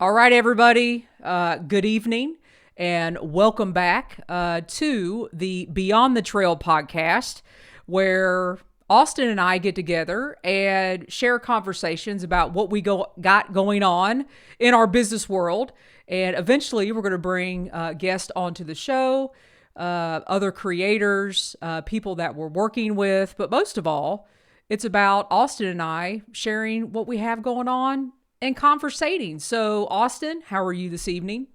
All right, everybody. Good evening and welcome back to the Beyond the Trail podcast, where Austin and I get together and share conversations about what we got going on in our business world. And eventually, we're going to bring guests onto the show, other creators, people that we're working with. But most of all, it's about Austin and I sharing what we have going on and conversating. So, Austin, how are you this evening?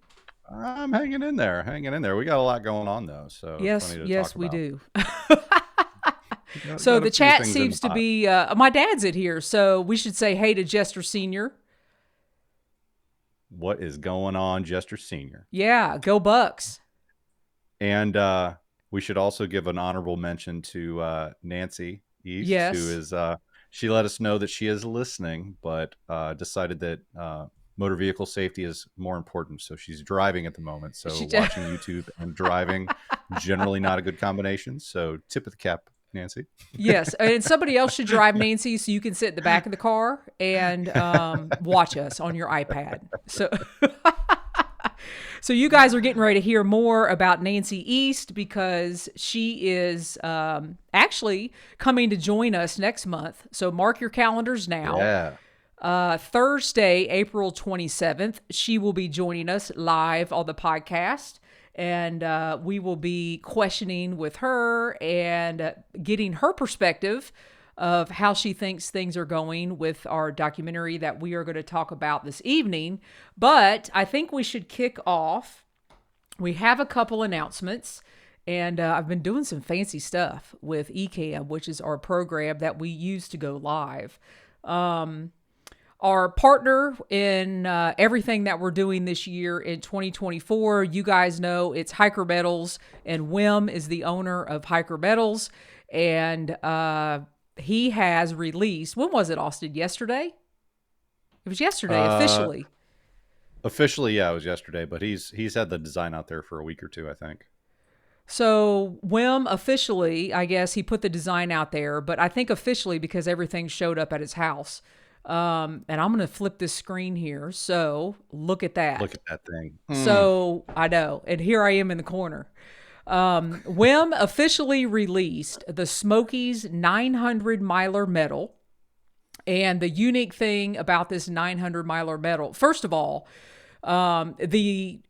I'm hanging in there, hanging in there. We got a lot going on though, so Yes, plenty to talk yes, we about. do. Got, So got a the few chat things in the seems to pot. be my dad's in here, so we should say hey to Jester Senior. What is going on, Jester Senior? Yeah, go Bucks. And we should also give an honorable mention to Nancy East, who Yes, is she let us know that she is listening, but decided that motor vehicle safety is more important. So she's driving at the moment. So she. watching YouTube and driving generally not a good combination. So tip of the cap, Nancy. Yes, and somebody else should drive Nancy so you can sit in the back of the car and watch us on your iPad. So. So you guys are getting ready to hear more about Nancy East because she is actually coming to join us next month. So mark your calendars now. Yeah. Thursday, April 27th, she will be joining us live on the podcast. And we will be questioning with her and getting her perspective of how she thinks things are going with our documentary that we are going to talk about this evening. But I think we should kick off. We have a couple announcements, and I've been doing some fancy stuff with eCam, which is our program that we use to go live. Our partner in everything that we're doing this year in 2024, you guys know it's Hiker Metals, and Wim is the owner of Hiker Metals. And he has released, when was it, Austin? Yesterday? It was yesterday, Uh, officially. Officially, yeah, it was yesterday, but he's had the design out there for a week or two, I think. So Wim officially, I guess he put the design out there, but I think officially because everything showed up at his house. And I'm going to flip this screen here. So look at Look that. at that thing. So I know. And here I am in the corner. Wim officially released the Smokies 900 miler medal. And the unique thing about this 900 miler medal, first of all, the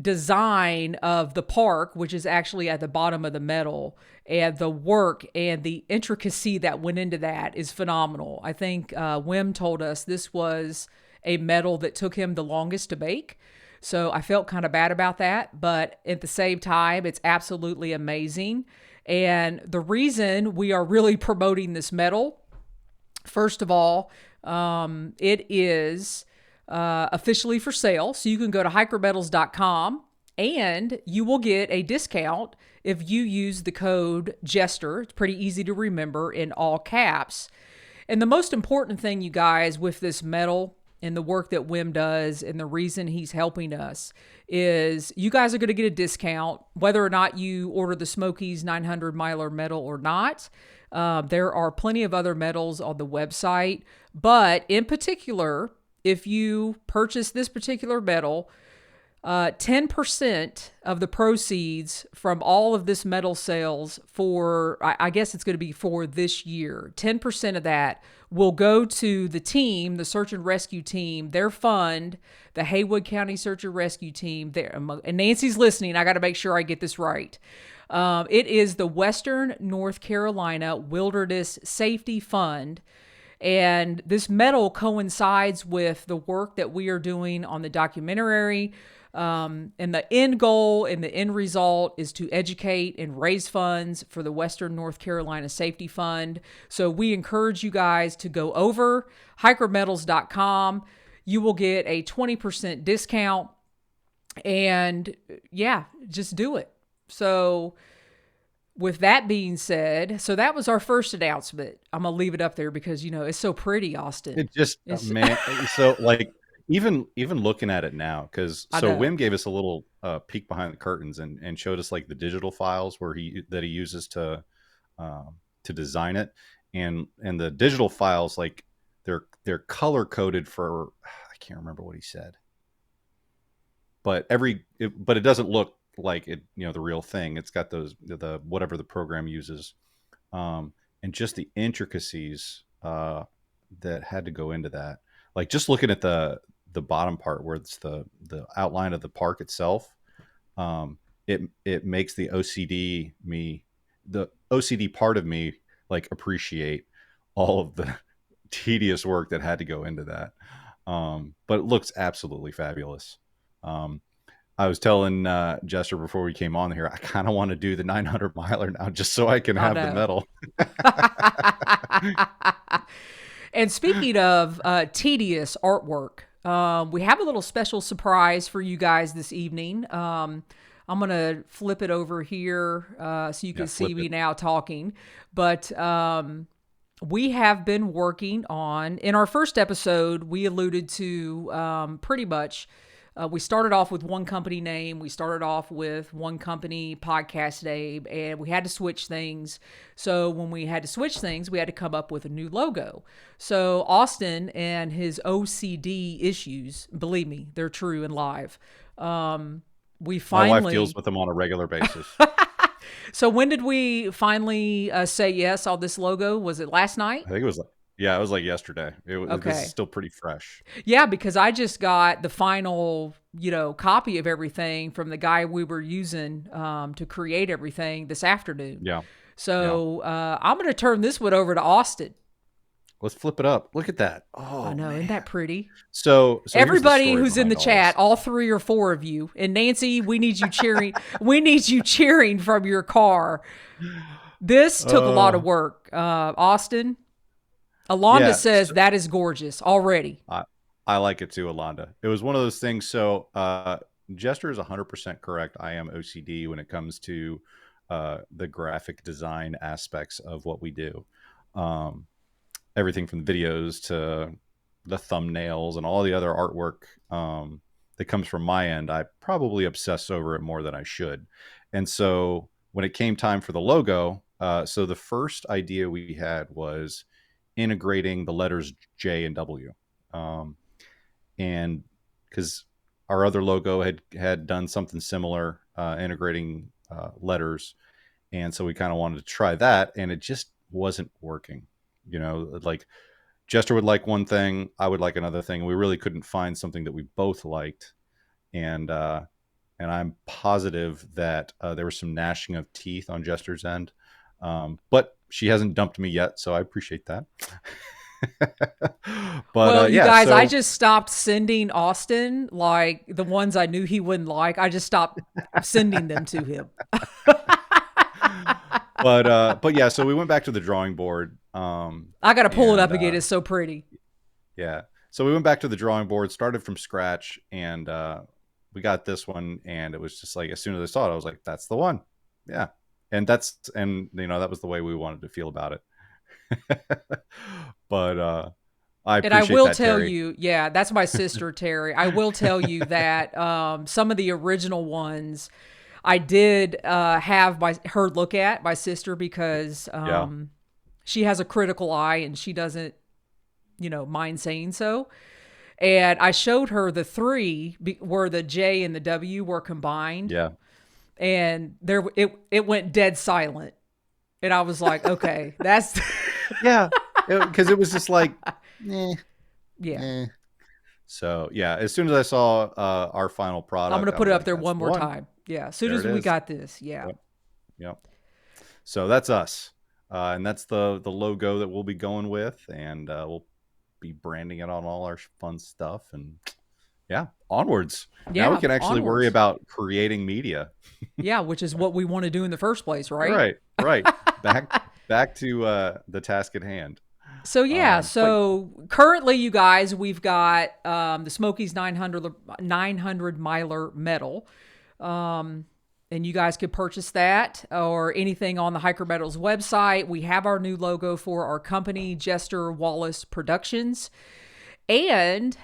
design of the park, which is actually at the bottom of the medal, and the work and the intricacy that went into that is phenomenal. I think Wim told us this was a medal that took him the longest to make. So I felt kind of bad about that, but at the same time, it's absolutely amazing. And the reason we are really promoting this medal, first of all, it is officially for sale. So you can go to hikermetals.com and you will get a discount if you use the code Jester. It's pretty easy to remember in all caps. And the most important thing, you guys, with this medal and the work that Wim does and the reason he's helping us is you guys are going to get a discount whether or not you order the Smokies 900 miler medal or not. There are plenty of other medals on the website, but in particular, if you purchase this particular medal, 10% of the proceeds from all of this metal sales for, I guess it's going to be for this year, 10% of that will go to the team, the search and rescue team, their fund, the Haywood County Search and Rescue Team. There, and Nancy's listening. I got to make sure I get this right. It is the Western North Carolina Wilderness Safety Fund. And this medal coincides with the work that we are doing on the documentary. And the end goal and the end result is to educate and raise funds for the Western North Carolina Safety Fund. So we encourage you guys to go over hikermetals.com. You will get a 20% discount. And yeah, just do it. So with that being said, so that was our first announcement. I'm going to leave it up there because, it's so pretty, Austin. It just It's, man, so like even looking at it now, because I so know. Wim gave us a little peek behind the curtains and showed us like the digital files where he uses to design it, and the digital files, like they're color coded for, I can't remember what he said. but but it doesn't look like it, the real thing. It's got the whatever the program uses, and just the intricacies that had to go into that. Like just looking at the bottom part where it's the outline of the park itself, it makes the OCD part of me like appreciate all of the tedious work that had to go into that. But it looks absolutely fabulous. I was telling Jester before we came on here, I kind of want to do the 900 miler now just so I can have the medal. And speaking of tedious artwork, we have a little special surprise for you guys this evening. I'm going to flip it over here so you can see me now talking. But we have been working on, in our first episode, we alluded to pretty much, we started off with one company name. We started off with one company podcast name, and we had to switch things. So when we had to switch things, we had to come up with a new logo. So Austin and his OCD issues, believe me, they're true and live. We finally... My wife deals with them on a regular basis. So when did we finally say yes on this logo? Was it last night? I think it was like yesterday. This is still pretty fresh. Yeah, because I just got the final, copy of everything from the guy we were using to create everything this afternoon. Yeah. So I'm going to turn this one over to Austin. Let's flip it up. Look at that. Oh, I know. Man. Isn't that pretty? So everybody who's in the chat, all 3 or 4 of you, and Nancy, we need you cheering. We need you cheering from your car. This took a lot of work. Austin, Alonda says that is gorgeous already. I like it too, Alonda. It was one of those things. So Jester is 100% correct. I am OCD when it comes to the graphic design aspects of what we do. Everything from the videos to the thumbnails and all the other artwork that comes from my end, I probably obsess over it more than I should. And so when it came time for the logo, so the first idea we had was integrating the letters J and W. And because our other logo had done something similar, integrating letters. And so we kind of wanted to try that, and it just wasn't working. Like Jester would like one thing, I would like another thing. We really couldn't find something that we both liked. And I'm positive that there was some gnashing of teeth on Jester's end. But she hasn't dumped me yet, so I appreciate that. But you guys, I just stopped sending Austin like the ones I knew he wouldn't like. I just stopped sending them to him. But yeah, so we went back to the drawing board. I got to pull it up again. It's so pretty. Yeah. So we went back to the drawing board, started from scratch, and we got this one. And it was just like, as soon as I saw it, I was like, that's the one. Yeah. And that was the way we wanted to feel about it. But I will tell Terry. you, yeah, that's my sister, Terry. I will tell you that some of the original ones I did have her look at, my sister, because she has a critical eye and she doesn't, mind saying so. And I showed her the 3 where the J and the W were combined. Yeah. And it went dead silent. And I was like, okay, that's... Yeah. Because it was just like, Yeah. Eh. So, yeah, as soon as I saw our final product, I'm going to put it up there one more time. Yeah. As soon as we got this. Yeah. Yep. So that's us. And that's the logo that we'll be going with. And we'll be branding it on all our fun stuff. And yeah, onwards. Yeah, now we can actually worry about creating media. Yeah, which is what we want to do in the first place, right? Right. Back to the task at hand. So yeah, currently, you guys, we've got the Smokies 900 miler medal, and you guys could purchase that or anything on the Hiker Metals website. We have our new logo for our company, Jester Wallis Productions, and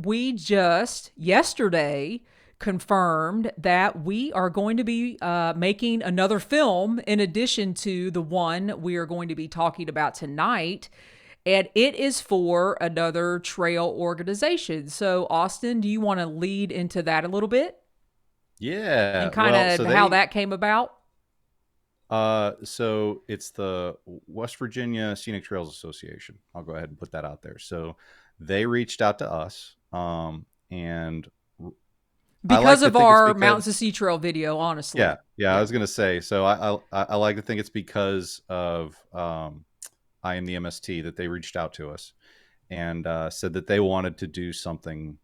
we just yesterday confirmed that we are going to be making another film in addition to the one we are going to be talking about tonight. and it is for another trail organization. So, Austin, do you want to lead into that a little bit Yeah. and kind Well, so of how they that came about? so it's the West Virginia Scenic Trails Association. I'll go ahead and put that out there. So they reached out to us, and I Because like to of think it's our because Mountains to Sea Trail video, honestly. yeah, I Yeah. was gonna say. So I like to think it's because of I am the MST that they reached out to us and said that they wanted to do something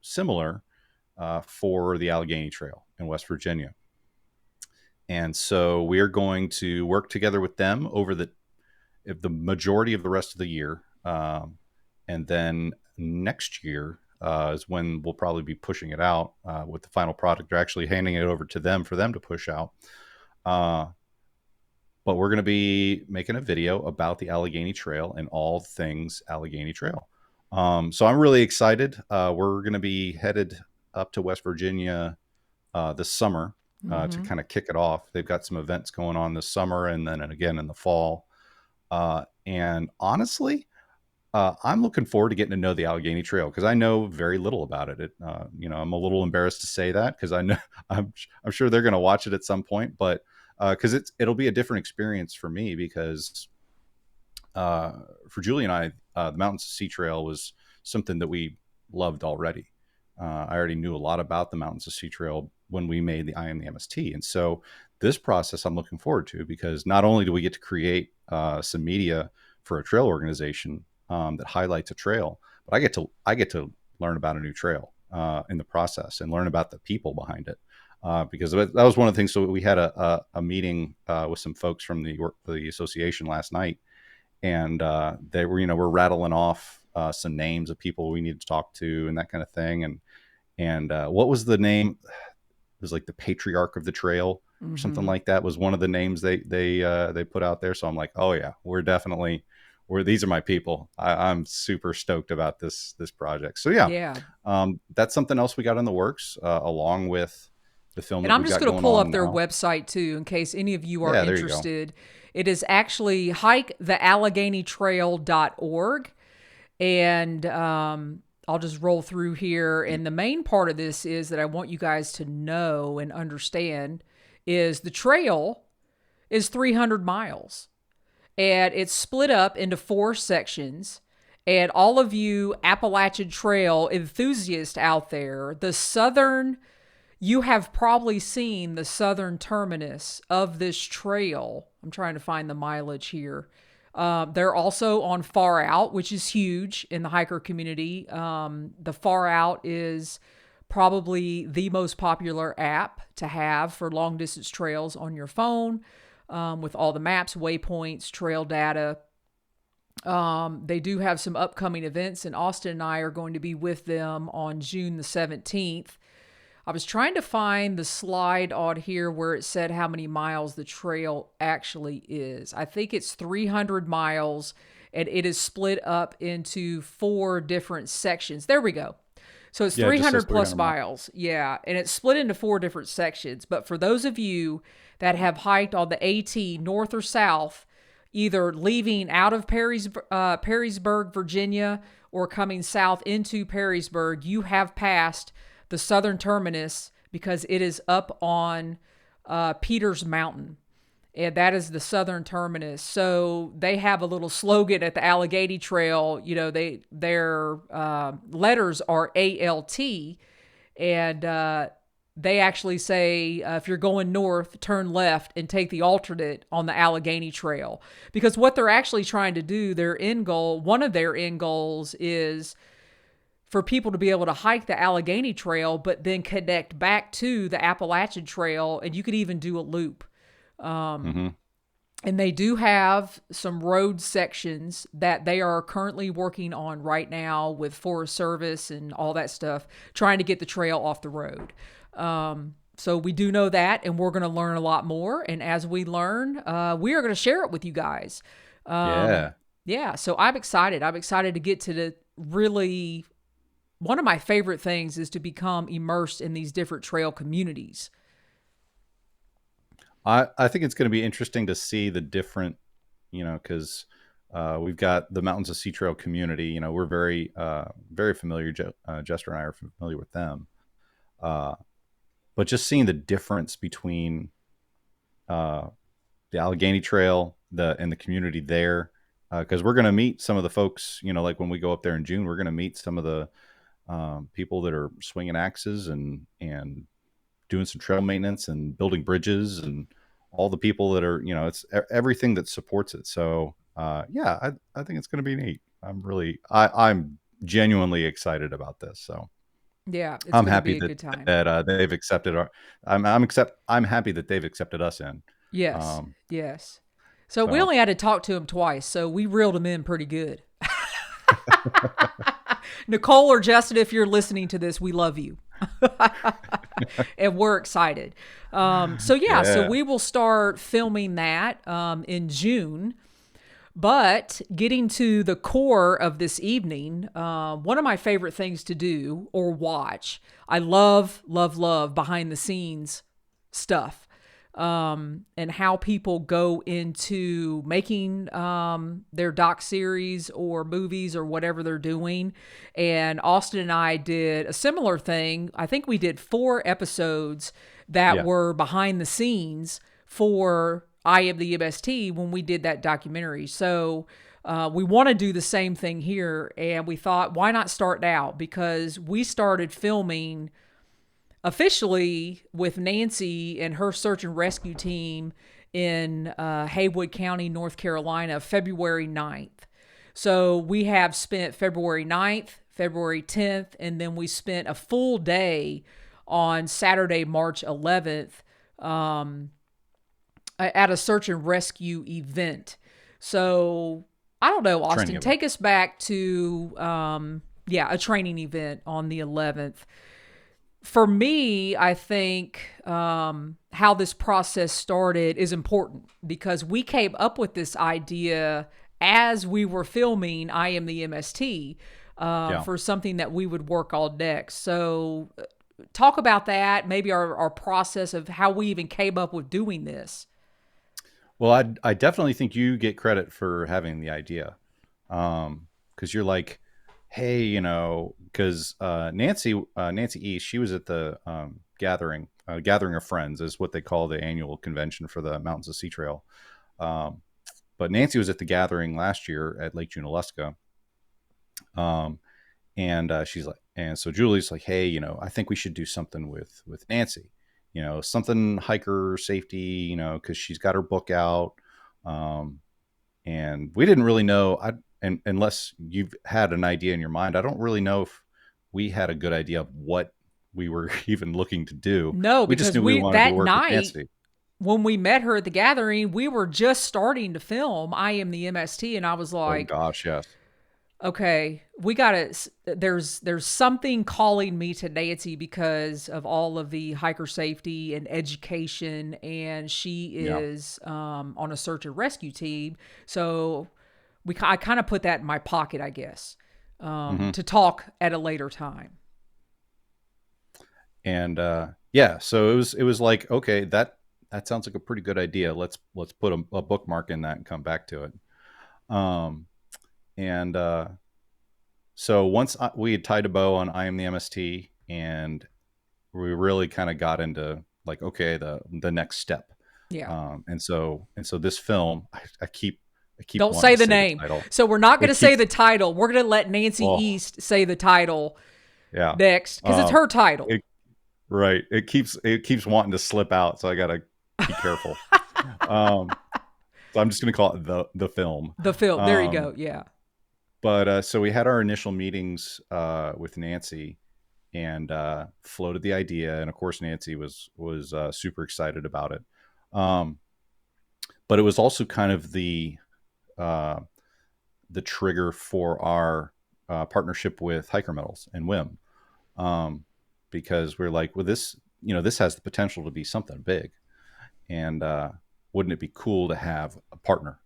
similar for the Allegheny Trail in West Virginia. And so we are going to work together with them over the majority of the rest of the year. And then next year is when we'll probably be pushing it out with the final product, or actually handing it over to them for them to push out. Uh, but we're going to be making a video about the Allegheny Trail and all things Allegheny Trail. So I'm really excited. We're going to be headed up to West Virginia this summer to Mm-hmm. kind of kick it off. They've got some events going on this summer and then again in the fall. And honestly, I'm looking forward to getting to know the Allegheny Trail because I know very little about it. I'm a little embarrassed to say that because I know I'm sure they're going to watch it at some point, but because it'll be a different experience for me because uh, for Julie and I, the Mountains to Sea Trail was something that we loved already. I already knew a lot about the Mountains to Sea Trail when we made the I Am the MST. And so this process I'm looking forward to because not only do we get to create some media for a trail organization that highlights a trail, but I get to learn about a new trail in the process and learn about the people behind it. Because that was one of the things. So we had a meeting with some folks from the association last night, and they were we're rattling off some names of people we need to talk to and that kind of thing. And what was the name? It was like the patriarch of the trail or something Mm-hmm. like that was one of the names they put out there. So I'm like, oh yeah, these are my people. I'm super stoked about this project. So yeah, Yeah. that's something else we got in the works along with the film And that I'm we just got going to going pull on up their now. website too, in case any of you are Yeah, there you go. interested. It is actually hikethealleghenytrail.org. And I'll just roll through here. And the main part of this is that I want you guys to know and understand is the trail is 300 miles and it's split up into 4 sections. And all of you Appalachian Trail enthusiasts out there, you have probably seen the southern terminus of this trail. I'm trying to find the mileage here. They're also on Far Out, which is huge in the hiker community. The Far Out is probably the most popular app to have for long distance trails on your phone, with all the maps, waypoints, trail data. They do have some upcoming events, and Austin and I are going to be with them on June the 17th. I was trying to find the slide on here where it said how many miles the trail actually is. I think it's 300 miles and it is split up into 4 different sections. There we go. So it's Yeah, it just says 300 plus 300 miles. miles. Yeah. And it's split into 4 different sections. But for those of you that have hiked on the AT north or south, either leaving out of Perrysburg, Virginia, or coming south into Perrysburg, you have passed the southern terminus because it is up on Peters Mountain. And that is the southern terminus. So they have a little slogan at the Allegheny Trail. Their letters are ALT, and they actually say if you're going north, turn left and take the alternate on the Allegheny Trail. Because what they're actually trying to do, one of their end goals is for people to be able to hike the Allegheny Trail, but then connect back to the Appalachian Trail, and you could even do a loop. Mm-hmm. And they do have some road sections that they are currently working on right now with Forest Service and all that stuff, trying to get the trail off the road. So we do know that, and we're going to learn a lot more. And as we learn, we are going to share it with you guys. Yeah. Yeah, so I'm excited. I'm excited to get to the really one of my favorite things is to become immersed in these different trail communities. I think it's going to be interesting to see the different, because We've got the Mountains of Sea Trail community. You know, we're very familiar. Jester and I are familiar with them. Uh, but just seeing the difference between uh, the Allegheny Trail and the community there, because we're going to meet some of the folks. You know, like when we go up there in June, we're going to meet some of the people that are swinging axes and doing some trail maintenance and building bridges and all the people that are, you know, it's everything that supports it. So yeah, I think it's going to be neat. I'm genuinely excited about this. So Yeah, it's I'm going to happy be a good time. that they've accepted I'm happy that they've accepted us in. Yes, Um, yes. So we so only had to talk to him twice, so we reeled him in pretty good. Nicole or Justin, if you're listening to this, we love you. And we're excited. So yeah, so yeah, we will start filming that in June. But getting to the core of this evening, one of my favorite things to do or watch, I love, love, love behind the scenes stuff, and how people go into making their doc series or movies or whatever they're doing. And Austin and I did a similar thing. I think we did 4 episodes that yeah, were behind the scenes for I Am the MST when we did that documentary. So we want to do the same thing here. And we thought, why not start now? Because we started filming officially with Nancy and her search and rescue team in Haywood County, North Carolina, February 9th. So we have spent February 9th, February 10th, and then we spent a full day on Saturday, March 11th, at a search and rescue event. So I don't know, training Austin, event. take us back to, a training event on the 11th. For me, I think how this process started is important because we came up with this idea as we were filming I Am the MST Yeah. for something that we would work on next. So talk about that, maybe our process of how we even came up with doing this. Well, I definitely think you get credit for having the idea, because you're like, hey, you know, because Nancy East, she was at the gathering of friends is what they call the annual convention for the Mountains of Sea Trail. Um, but Nancy was at the gathering last year at Lake Junaluska, um, and she's like, and so Julie's like, hey, you know, I think we should do something with Nancy, you know, something hiker safety, you know, because she's got her book out, um, and we didn't really know. And unless you've had an idea in your mind, I don't really know if we had a good idea of what we were even looking to do. No, We just because knew we we wanted to that work with night Nancy. when we met her at the gathering, we were just starting to film I Am the MST, and I was Oh like, gosh, yes, okay, we gotta, there's something calling me to Nancy because of all of the hiker safety and education, and she yeah, is on a search and rescue team. So I kind of put that in my pocket, I guess, hmm to talk at a later time. and yeah, so it was like, okay, that sounds like a pretty good idea. Let's put a bookmark in that and come back to it. Um, and So once we had tied a bow on I Am the MST, and we really kind of got into like, okay, the next step. Yeah. And so this film, I keep Don't wanting say to the say the name. title. So we're not going It to say keeps the title. We're going to let Nancy oh East say the title yeah. next because it's Um, her title. it right. It keeps wanting to slip out, so I gotta be careful. Um, so I'm just gonna call it the film. The film. There you go. Um, Yeah. but so we had our initial meetings with Nancy, and floated the idea, and of course Nancy was super excited about it. Um, but it was also kind of uh, the trigger for our partnership with Hiker Metals and WIM, um, because we're like, well, this has the potential to be something big, and wouldn't it be cool to have a partner?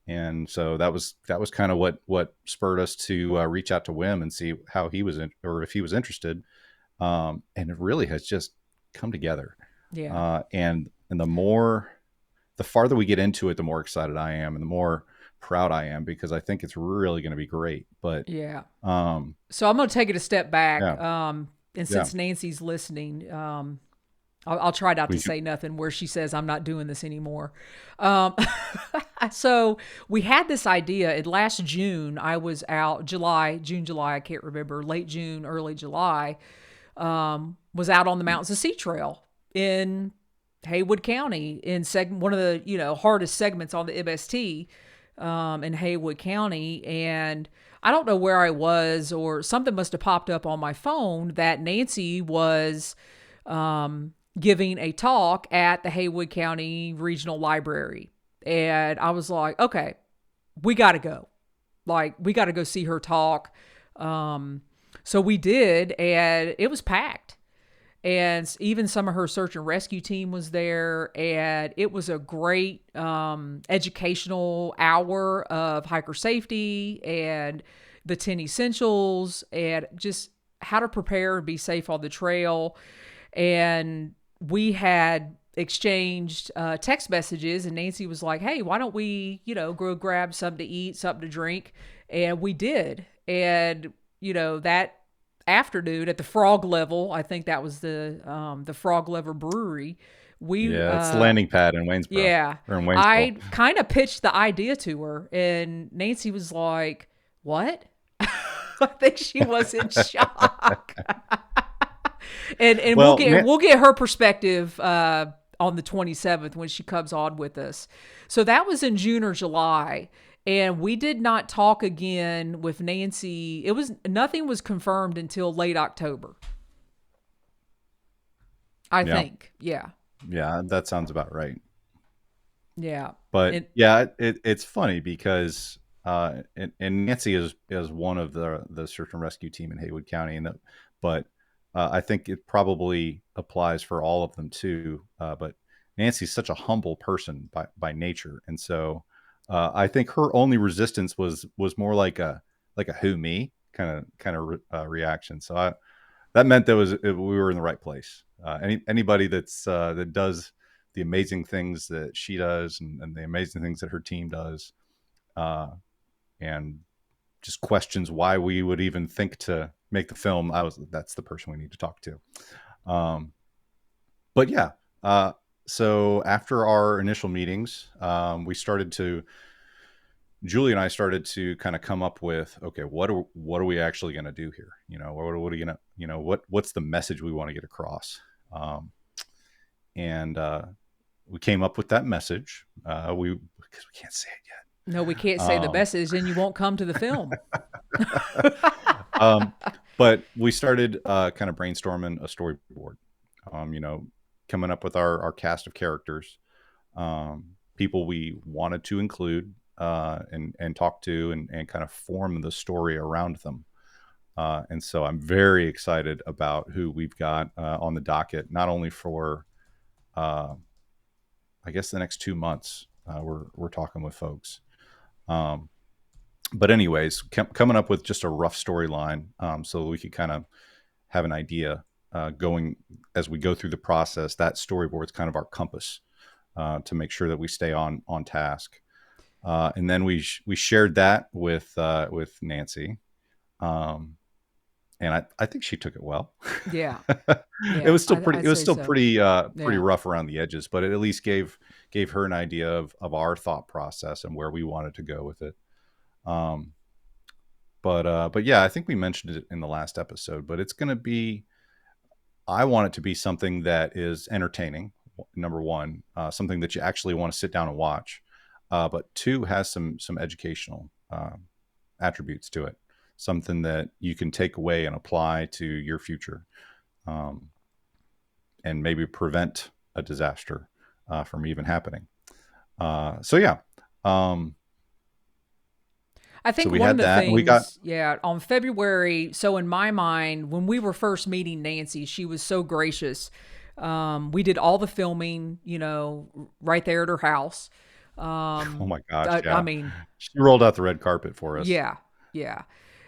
And so that was kind of what spurred us to reach out to WIM and see how he was or if he was interested. And it really has just come together. Yeah. And the farther we get into it, the more excited I am, and the more proud I am, because I think it's really going to be great. But Yeah. um, So I'm going to take it a step back. yeah, And yeah, since Nancy's listening, I'll try not to we say nothing where she says I'm not doing this anymore. Um, so we had this idea. In last June, I was out, June, July, I can't remember, late June, early July, was out on the Mountains of Sea Trail in Haywood County in one of the hardest segments on the MST, in Haywood County. And I don't know where I was, or something must have popped up on my phone that Nancy was giving a talk at the Haywood County Regional Library. And I was like, okay, we got to go. Like, we got to go see her talk. So we did, and it was packed. And even some of her search and rescue team was there. And it was a great educational hour of hiker safety and the 10 essentials and just how to prepare and be safe on the trail. And we had exchanged text messages, and Nancy was like, hey, why don't we, go grab something to eat, something to drink? And we did. And, that afternoon at the Frog Level, I think that was the Frog Level Brewery. We, yeah, it's the landing pad in Waynesboro, yeah, or in Waynesville. I kind of pitched the idea to her, and Nancy was like, what? I think she was in shock. And Well, we'll get her perspective on the 27th when she comes on with us. So that was in June or July, and we did not talk again with Nancy. Nothing was confirmed until late October, I think. Yeah. Yeah, that sounds about right. Yeah. But yeah, it's funny because and Nancy is one of the search and rescue team in Haywood County, but I think it probably applies for all of them too. But Nancy's such a humble person by nature, and so I think her only resistance was more like a who me kind of reaction. So that meant we were in the right place. Anybody that does the amazing things that she does, and the amazing things that her team does, and just questions why we would even think to make the film, that's the person we need to talk to. But yeah, so after our initial meetings, Julie and I started to kind of come up with, okay, what are we actually going to do here? What are we going to, what's the message we want to get across? And we came up with that message. Because we can't say it yet. No, we can't say the message, and you won't come to the film. But we started kind of brainstorming a storyboard, coming up with our cast of characters, people we wanted to include and talk to and kind of form the story around them. And so I'm very excited about who we've got on the docket, not only for, I guess, the next 2 months. We're talking with folks. But anyways, coming up with just a rough storyline, so we could kind of have an idea going as we go through the process. That storyboard is kind of our compass to make sure that we stay on task. And then we shared that with Nancy, and I think she took it well. Yeah, It was still pretty. I'd It was say still so. pretty Yeah. rough around the edges, but it at least gave her an idea of our thought process and where we wanted to go with it. But yeah, I think we mentioned it in the last episode, but it's going to be, I want it to be something that is entertaining. Number one, something that you actually want to sit down and watch. But two, has some educational attributes to it. Something that you can take away and apply to your future, and maybe prevent a disaster from even happening. So yeah. I think So we one had of the that, and we got, things, yeah, on February, so in my mind, when we were first meeting Nancy, she was so gracious. We did all the filming, right there at her house. oh my gosh, I yeah. mean, She rolled out the red carpet for us. yeah, yeah.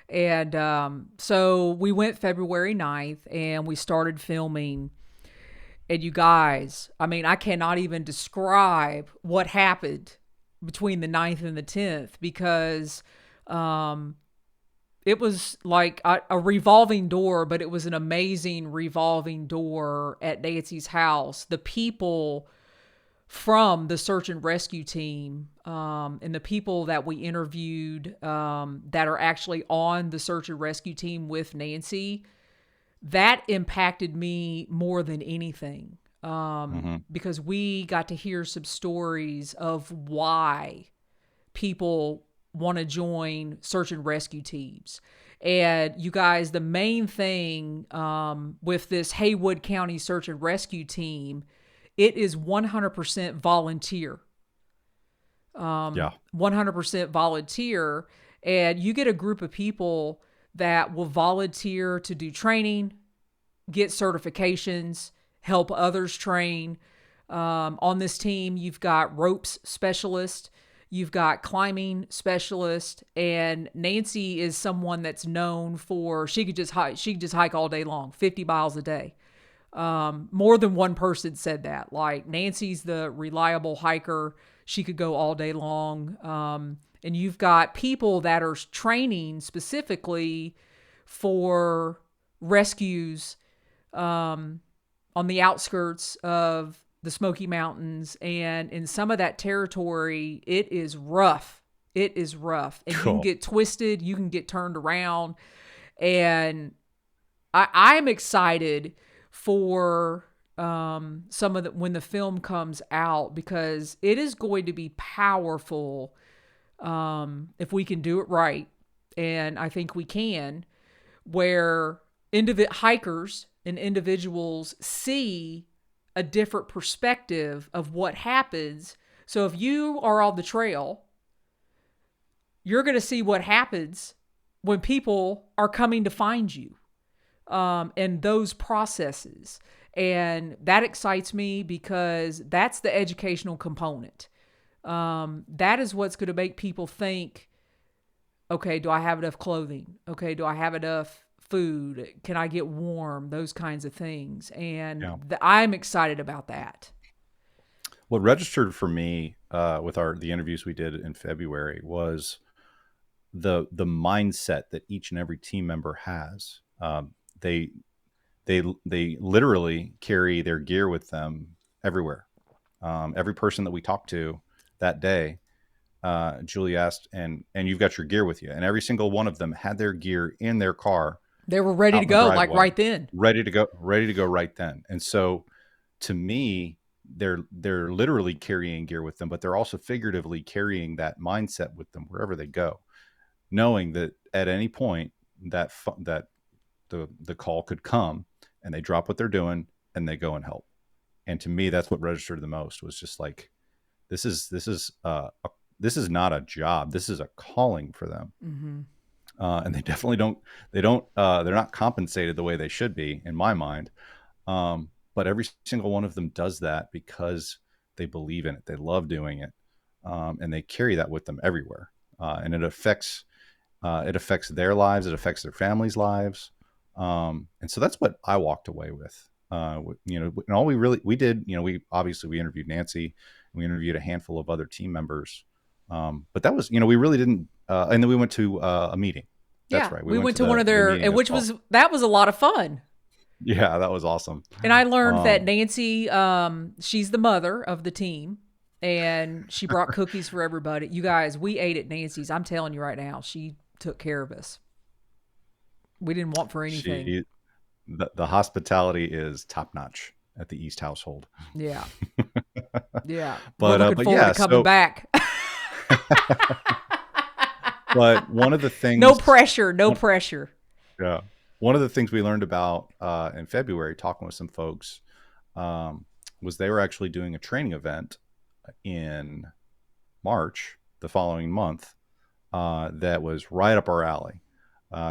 And so we went February 9th and we started filming. And you guys, I mean, I cannot even describe what happened between the 9th and the 10th because it was like a revolving door, but it was an amazing revolving door at Nancy's house. The people from the search and rescue team and the people that we interviewed that are actually on the search and rescue team with Nancy, that impacted me more than anything because we got to hear some stories of why people want to join search and rescue teams. And you guys, the main thing with this Haywood County search and rescue team, it is 100% volunteer. Yeah. 100% volunteer. And you get a group of people that will volunteer to do training, get certifications, help others train. On this team, you've got ropes specialist, you've got climbing specialist, and Nancy is someone that's known for she could just hike all day long, 50 miles a day. More than one person said that. Like, Nancy's the reliable hiker. She could go all day long. And you've got people that are training specifically for rescues on the outskirts of the Smoky Mountains. And in some of that territory, it is rough. It is rough. And Cool. you can get twisted. You can get turned around. And I'm excited for some of the when the film comes out, because it is going to be powerful if we can do it right, and I think we can, where hikers and individuals see a different perspective of what happens. So if you are on the trail, you're going to see what happens when people are coming to find you. And those processes. And that excites me because that's the educational component. That is what's going to make people think, okay, do I have enough clothing? Okay, do I have enough food? Can I get warm? Those kinds of things. And I'm excited about that. What registered for me with the interviews we did in February was the mindset that each and every team member has. They literally carry their gear with them everywhere. Every person that we talked to that day, Julie asked, and you've got your gear with you, and every single one of them had their gear in their car. They were ready to go, like right then. Ready to go right then. And so, to me, they're literally carrying gear with them, but they're also figuratively carrying that mindset with them wherever they go, knowing that at any point that the call could come, and they drop what they're doing and they go and help. And to me, that's what registered the most, was just like, this is not a job. This is a calling for them. Mm-hmm. And they definitely they're not compensated the way they should be, in my mind. But every single one of them does that because they believe in it. They love doing it. And they carry that with them everywhere. And it affects their lives. It affects their families' lives. And so that's what I walked away with. And all we did, we interviewed Nancy, we interviewed a handful of other team members. But that was, we really didn't, and then we went to a meeting. That's right. We went to one of their, and that was a lot of fun. Yeah, that was awesome. And I learned that Nancy, she's the mother of the team, and she brought cookies for everybody. You guys, we ate at Nancy's. I'm telling you right now, she took care of us. We didn't want for anything. The hospitality is top notch at the East household. Yeah. Yeah. But, we're looking forward to coming back. But one of the things, no pressure. Yeah. One of the things we learned about in February, talking with some folks, was they were actually doing a training event in March, the following month, that was right up our alley.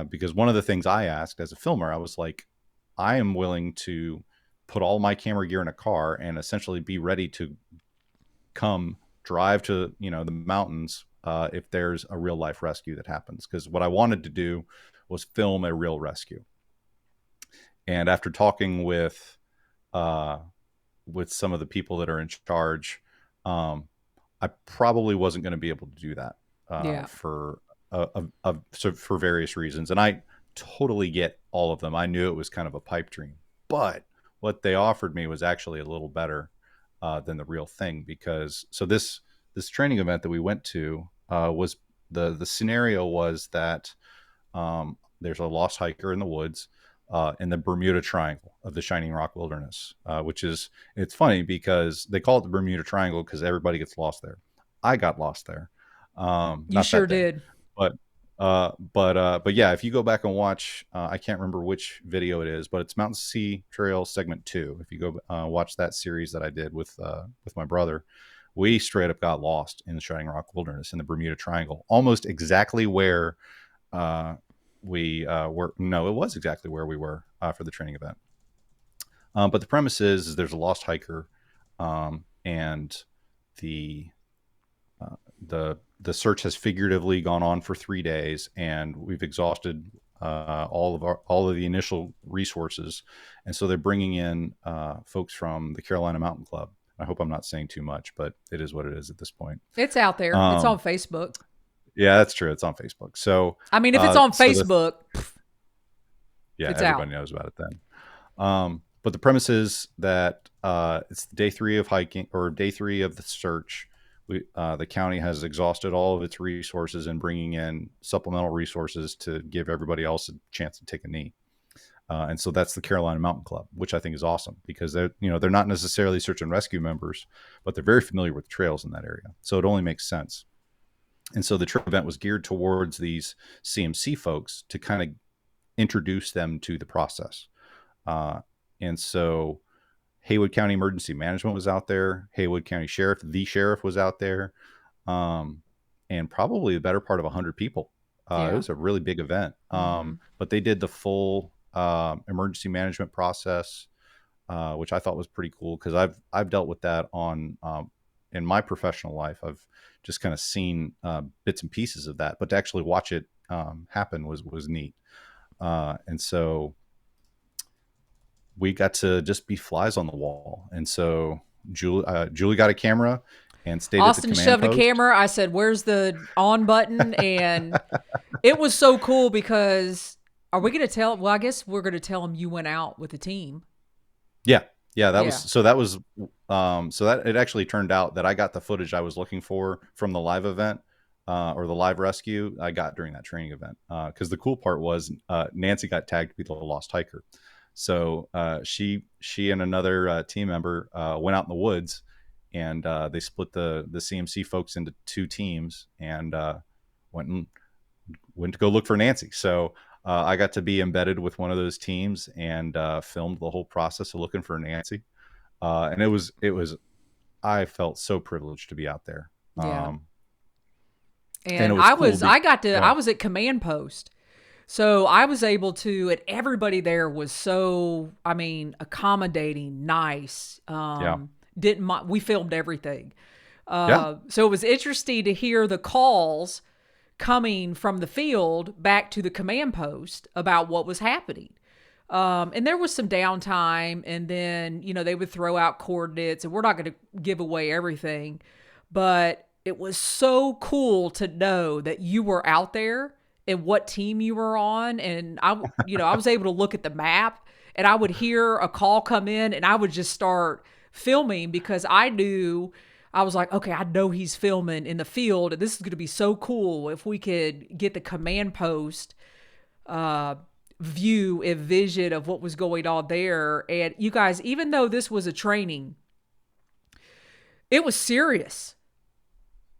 Because one of the things I asked as a filmer, I was like, I am willing to put all my camera gear in a car and essentially be ready to come drive to, the mountains if there's a real life rescue that happens. Because what I wanted to do was film a real rescue. And after talking with some of the people that are in charge, I probably wasn't going to be able to do that Yeah. for so for various reasons, and I totally get all of them. I knew it was kind of a pipe dream, but what they offered me was actually a little better than the real thing, because this training event that we went to was the scenario was that there's a lost hiker in the woods in the Bermuda Triangle of the Shining Rock Wilderness, which is, it's funny because they call it the Bermuda Triangle because everybody gets lost there. I got lost there, You not sure that day, did. but but yeah, if you go back and watch, I can't remember which video it is, but it's Mountain Sea Trail Segment 2. If you go watch that series that I did with my brother, we straight up got lost in the Shining Rock Wilderness in the Bermuda Triangle, almost exactly where uh, we were. No, it was exactly where we were for the training event. But the premise is there's a lost hiker, and the the search has figuratively gone on for 3 days, and we've exhausted all of the initial resources, and so they're bringing in folks from the Carolina Mountain Club. I hope I'm not saying too much, but it is what it is at this point. It's out there. It's on Um, Facebook. yeah, that's true. It's on Facebook. So, I mean, if it's on so the Facebook, yeah, it's out. everybody knows about it then. But the premise is that it's day 3 of hiking, or day 3 of the search. The county has exhausted all of its resources and bringing in supplemental resources to give everybody else a chance to take a knee. And so that's the Carolina Mountain Club, which I think is awesome because they're not necessarily search and rescue members, but they're very familiar with trails in that area. So it only makes sense. And so the trip event was geared towards these CMC folks to kind of introduce them to the process. Uh, and so Haywood County Emergency Management was out there. Haywood County Sheriff, the sheriff, was out there, um, and probably the better part of 100 people. It Yeah. was a really big event, Mm-hmm. but they did the full emergency management process, which I thought was pretty cool because I've dealt with that on in my professional life. I've just kind of seen bits and pieces of that, but to actually watch it happen was neat. And so we got to just be flies on the wall. And so Julie got a camera and stayed at the Austin command shoved a post. camera. I said, "Where's the on button?" And it was so cool because are we going to tell? Well, I guess we're going to tell them you went out with the team. Yeah. Yeah. Yeah. That was, so that it actually turned out that I got the footage I was looking for from the live event, or the live rescue I got during that training event. Cause the cool part was, Nancy got tagged to be the lost hiker. So, she and another team member went out in the woods, and they split the CMC folks into 2 teams, and went and went to go look for Nancy. So I got to be embedded with one of those teams and filmed the whole process of looking for Nancy. And it was I felt so privileged to be out there. Yeah. And it And was cool. I was at command post. So I was able to, and everybody there was so, I mean, accommodating, nice. Yeah, Didn't we filmed everything. yeah, So it was interesting to hear the calls coming from the field back to the command post about what was happening. And there was some downtime, and then, they would throw out coordinates, and we're not going to give away everything, but it was so cool to know that you were out there and what team you were on. And I was able to look at the map, and I would hear a call come in, and I would just start filming because I knew I was like, okay, I know he's filming in the field, and this is going to be so cool if we could get the command post view and vision of what was going on there. And you guys, even though this was a training, it was serious.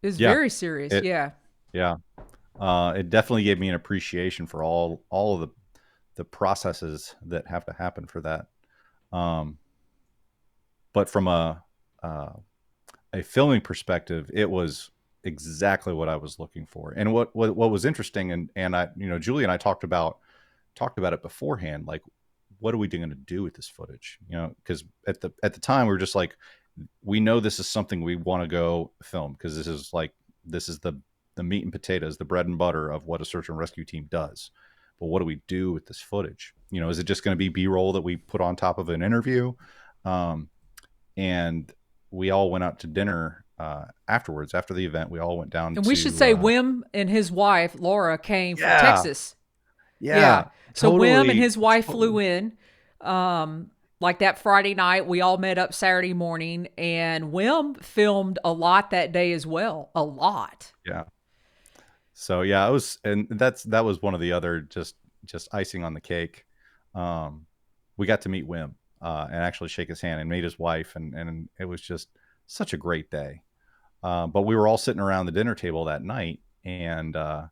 It was yeah. very serious. It Yeah. yeah. It definitely gave me an appreciation for all of the processes that have to happen for that. Um, but from a filming perspective, it was exactly what I was looking for. And what was interesting, and I, Julie and I talked about it beforehand, like, what are we going to do with this footage? Because at the time we were just like, we know this is something we want to go film because this is the meat and potatoes, the bread and butter of what a search and rescue team does. But what do we do with this footage? Is it just going to be B-roll that we put on top of an interview? And we all went out to dinner afterwards, after the event, we all went down And we should to say Wim and his wife, Laura, came from yeah, Texas. Yeah. yeah, So Wim and totally, his wife flew totally. in. Like that Friday night, we all met up Saturday morning, and Wim filmed a lot that day as well. A lot. Yeah. So yeah, it was, and that was one of the other just icing on the cake. Um, we got to meet Wim and actually shake his hand and meet his wife, and it was just such a great day. But we were all sitting around the dinner table that night, and I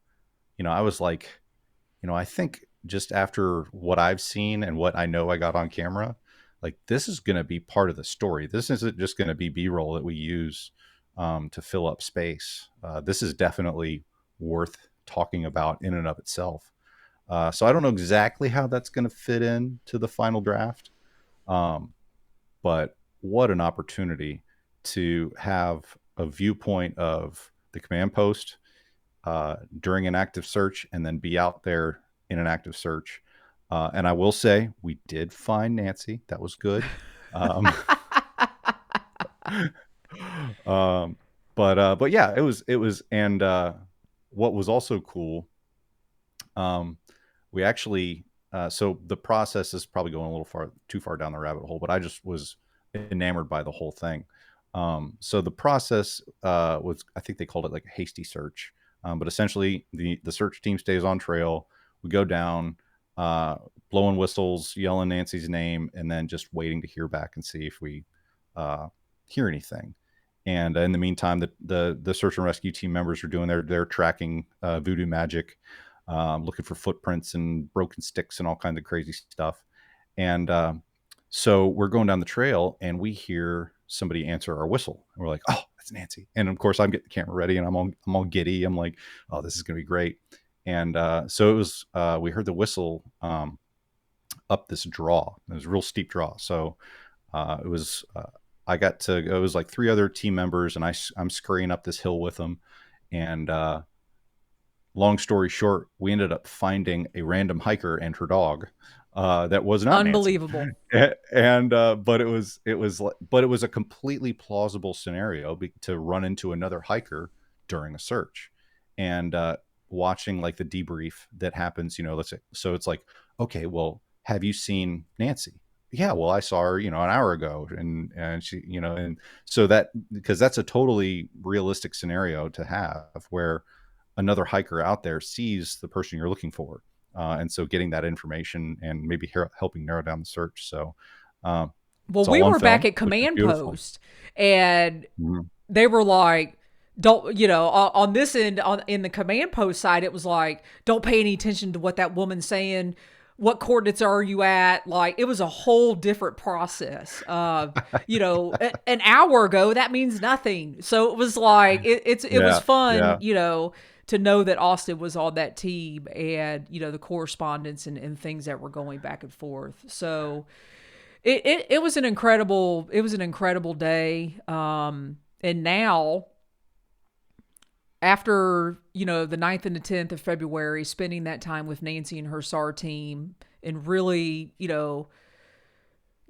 was like, I think just after what I've seen and what I know I got on camera, like this is going to be part of the story. This isn't just going to be B-roll that we use to fill up space. This is definitely worth talking about in and of itself. So I don't know exactly how that's going to fit in to the final draft, um, but what an opportunity to have a viewpoint of the command post during an active search and then be out there in an active search. And I will say we did find Nancy. That was good. Um, but yeah, it was, and what was also cool, we actually, so the process is probably going a little too far down the rabbit hole, but I just was enamored by the whole thing. So the process was, I think they called it like a hasty search. But essentially the search team stays on trail. We go down, blowing whistles, yelling Nancy's name, and then just waiting to hear back and see if we hear anything. And in the meantime, the search and rescue team members are doing their tracking voodoo magic, looking for footprints and broken sticks and all kinds of crazy stuff. And so we're going down the trail and we hear somebody answer our whistle. And we're like, oh, that's Nancy. And of course, I'm getting the camera ready and I'm all giddy. I'm like, oh, this is going to be great. And so it was, we heard the whistle up this draw. It was a real steep draw. So it was, it was like 3 other team members and I'm scurrying up this hill with them. And long story short, we ended up finding a random hiker and her dog that was not Unbelievable. Nancy. And but it was a completely plausible scenario to run into another hiker during a search, and watching like the debrief that happens. Let's say, so it's like, okay, well, have you seen Nancy? Yeah, well, I saw her, an hour ago, and she, and so that, because that's a totally realistic scenario to have where another hiker out there sees the person you're looking for. And so getting that information and maybe helping narrow down the search. So, well, we were back at command post and they were like, don't, on this end, in the command post side, it was like, don't pay any attention to what that woman's saying. What coordinates are you at? Like, it was a whole different process. An hour ago, that means nothing. So it was like, it was fun, to know that Austin was on that team and, the correspondence and things that were going back and forth. So it was an incredible day. And now, after, the 9th and the 10th of February, spending that time with Nancy and her SAR team and really,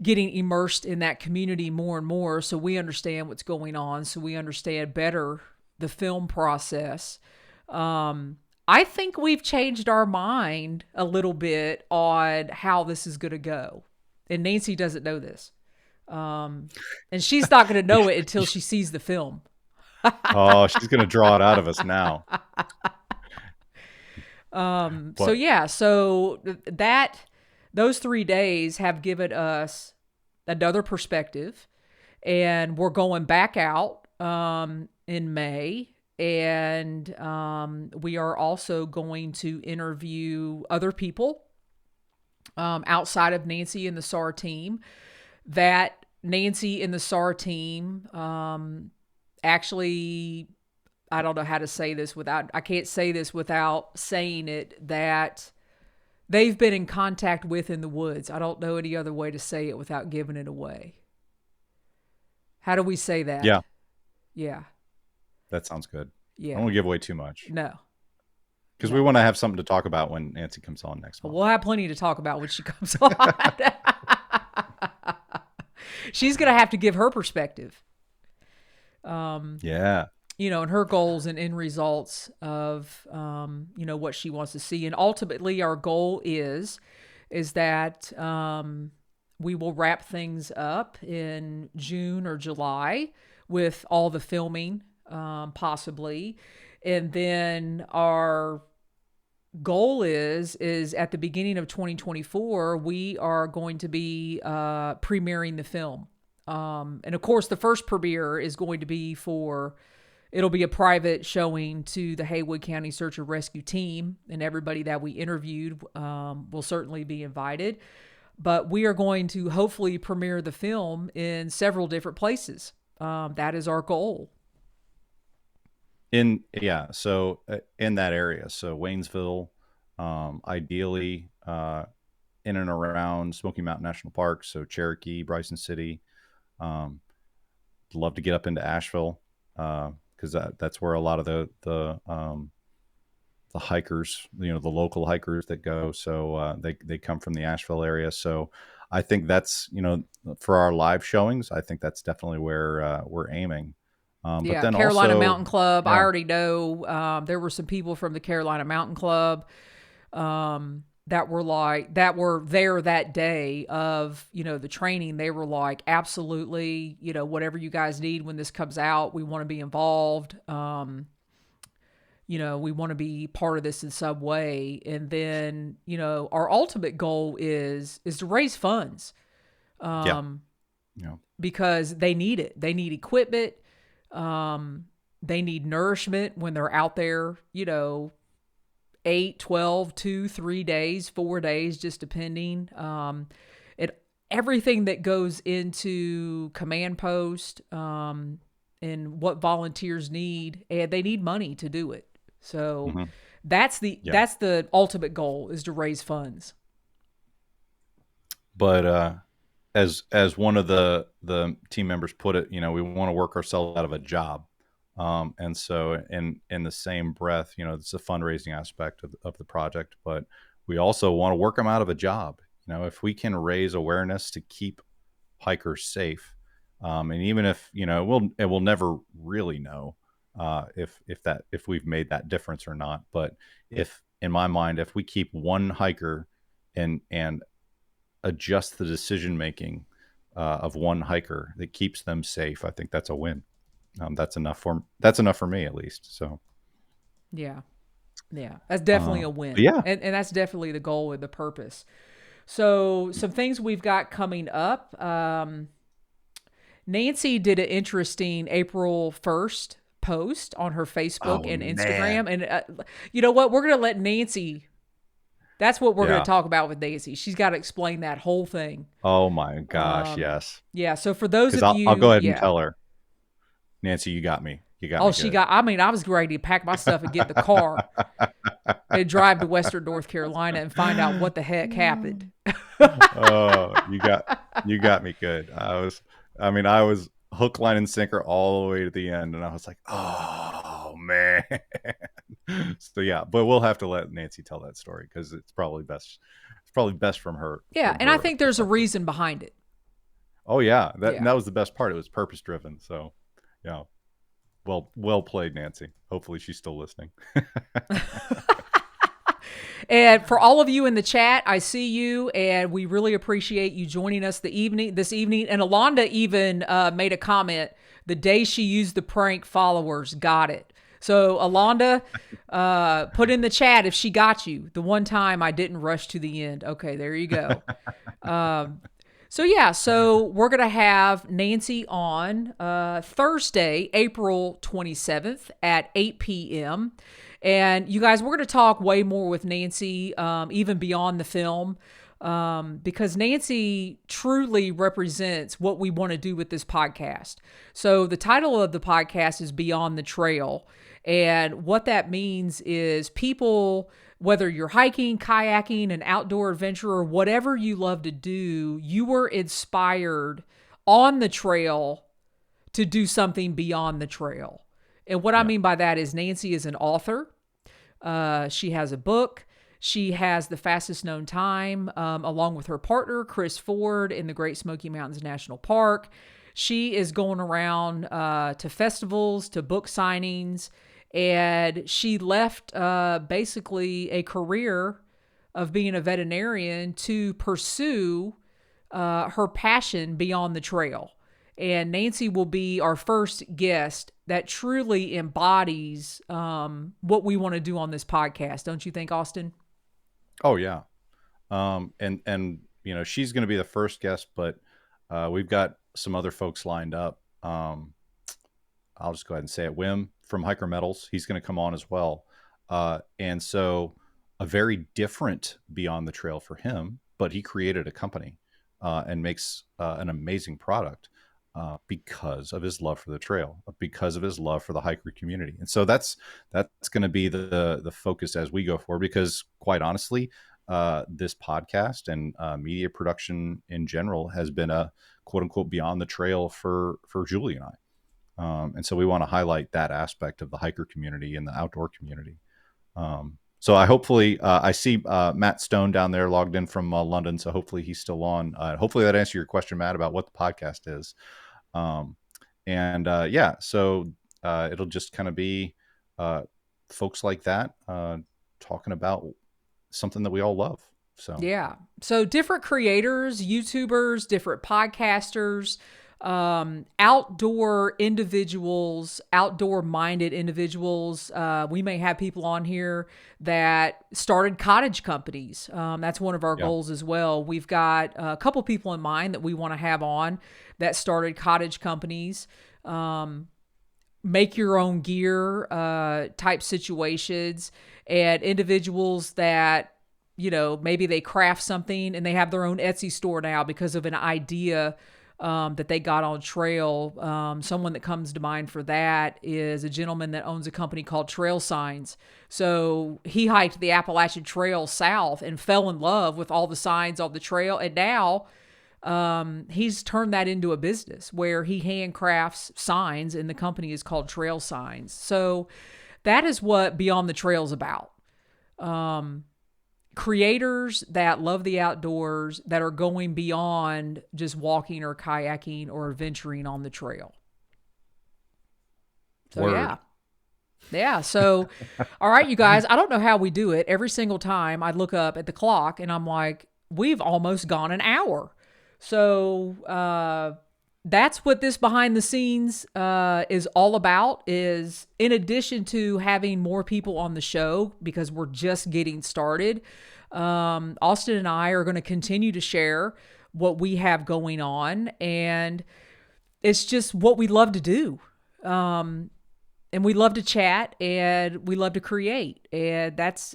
getting immersed in that community more and more, so we understand what's going on, so we understand better the film process. I think we've changed our mind a little bit on how this is going to go. And Nancy doesn't know this. And she's not going to know it until she sees the film. Oh, she's going to draw it out of us now. So those 3 days have given us another perspective, and we're going back out in May, and we are also going to interview other people outside of Nancy and the SAR team. That Nancy and the SAR team actually, I don't know how to say this I can't say this without saying it, that they've been in contact with in the woods. I don't know any other way to say it without giving it away. How do we say that? Yeah. Yeah. That sounds good. Yeah. I don't want to give away too much. No. Because we want to have something to talk about when Nancy comes on next month. We'll have plenty to talk about when she comes on. She's going to have to give her perspective. Yeah. And her goals and end results of, what she wants to see. And ultimately our goal is that, we will wrap things up in June or July with all the filming, possibly. And then our goal is at the beginning of 2024, we are going to be premiering the film. And of course, the first premiere is going to be it'll be a private showing to the Haywood County Search and Rescue team, and everybody that we interviewed will certainly be invited. But we are going to hopefully premiere the film in several different places. That is our goal. So in that area, so Waynesville, ideally in and around Smoky Mountain National Park, so Cherokee, Bryson City. Love to get up into Asheville because that's where a lot of the hikers, the local hikers that go. So they come from the Asheville area. So I think that's, for our live showings, I think that's definitely where we're aiming. But then Carolina also, Mountain Club. yeah. I already know there were some people from the Carolina Mountain Club that were there that day of, the training. They were like, absolutely, whatever you guys need when this comes out, we want to be involved. We want to be part of this in some way. And then, our ultimate goal is to raise funds. Because they need it. They need equipment. They need nourishment when they're out there, 8, 12, 2, 3 days, 4 days, just depending. Everything that goes into command post, and what volunteers need, and they need money to do it. So that's the ultimate goal, is to raise funds. But as one of the team members put it, we want to work ourselves out of a job. And so in the same breath, it's a fundraising aspect of the project, but we also want to work them out of a job. If we can raise awareness to keep hikers safe, and even if, we'll never really know if we've made that difference or not. But in my mind, if we keep one hiker and adjust the decision making of one hiker that keeps them safe, I think that's a win. That's enough for me, at least. So yeah, that's definitely a win. Yeah, and that's definitely the goal and the purpose. So some things we've got coming up. Nancy did an interesting April 1st post on her Facebook and Instagram. Man. And you know what? We're going to let Nancy. That's what we're going to talk about with Nancy. She's got to explain that whole thing. Oh my gosh, yes. Yeah. So for those of you, I'll go ahead and tell her, Nancy, you got me. I was ready to pack my stuff and get in the car and drive to Western North Carolina and find out what the heck happened. Oh, you got me good. I was hook, line, and sinker all the way to the end, and I was like, oh man. So yeah, but we'll have to let Nancy tell that story because it's probably best. It's probably best from her. Yeah, and I think there's a reason behind it. Oh yeah, that was the best part. It was purpose driven. So yeah, well played, Nancy. Hopefully she's still listening. And for all of you in the chat, I see you, and we really appreciate you joining us this evening. And Alonda even made a comment: the day she used the prank, followers got it. So Alonda, put in the chat if she got you. The one time I didn't rush to the end. Okay, there you go. So we're going to have Nancy on Thursday, April 27th at 8 p.m. And you guys, we're going to talk way more with Nancy, even beyond the film, because Nancy truly represents what we want to do with this podcast. So the title of the podcast is Beyond the Trail. And what that means is people, whether you're hiking, kayaking, an outdoor adventurer, whatever you love to do, you were inspired on the trail to do something beyond the trail. And what I mean by that is Nancy is an author. She has a book. She has the fastest known time, along with her partner, Chris Ford, in the Great Smoky Mountains National Park. She is going around to festivals, to book signings, and she left basically a career of being a veterinarian to pursue her passion beyond the trail. And Nancy will be our first guest that truly embodies what we want to do on this podcast. Don't you think, Austin? Oh yeah. And she's going to be the first guest, but we've got some other folks lined up. I'll just go ahead and say it. Wim from Hiker Metals, he's going to come on as well. And so a very different Beyond the Trail for him, but he created a company and makes an amazing product because of his love for the trail, because of his love for the hiker community. And so that's going to be the focus as we go forward, because quite honestly, this podcast and media production in general has been a quote unquote beyond the trail for Julie and I. And so we want to highlight that aspect of the hiker community and the outdoor community. So I see Matt Stone down there logged in from London. So hopefully he's still on. Hopefully that answers your question, Matt, about what the podcast is. So it'll just kind of be folks like that talking about something that we all love. So yeah. So different creators, YouTubers, different podcasters, outdoor individuals, outdoor minded individuals. We may have people on here that started cottage companies. That's one of our goals as well. We've got a couple people in mind that we want to have on that started cottage companies. Make your own gear type situations, and individuals that, maybe they craft something and they have their own Etsy store now because of an idea that they got on trail. Someone that comes to mind for that is a gentleman that owns a company called Trail Signs. So he hiked the Appalachian Trail south and fell in love with all the signs on the trail. And now he's turned that into a business where he handcrafts signs, and the company is called Trail Signs. So that is what Beyond the Trail is about. Creators that love the outdoors, that are going beyond just walking or kayaking or adventuring on the trail. So Word. yeah. So, all right, you guys, I don't know how we do it. Every single time I look up at the clock and I'm like, we've almost gone an hour. So, that's what this behind the scenes is all about, is in addition to having more people on the show, because we're just getting started, Austin and I are going to continue to share what we have going on, and it's just what we love to do. And we love to chat, and we love to create, and that's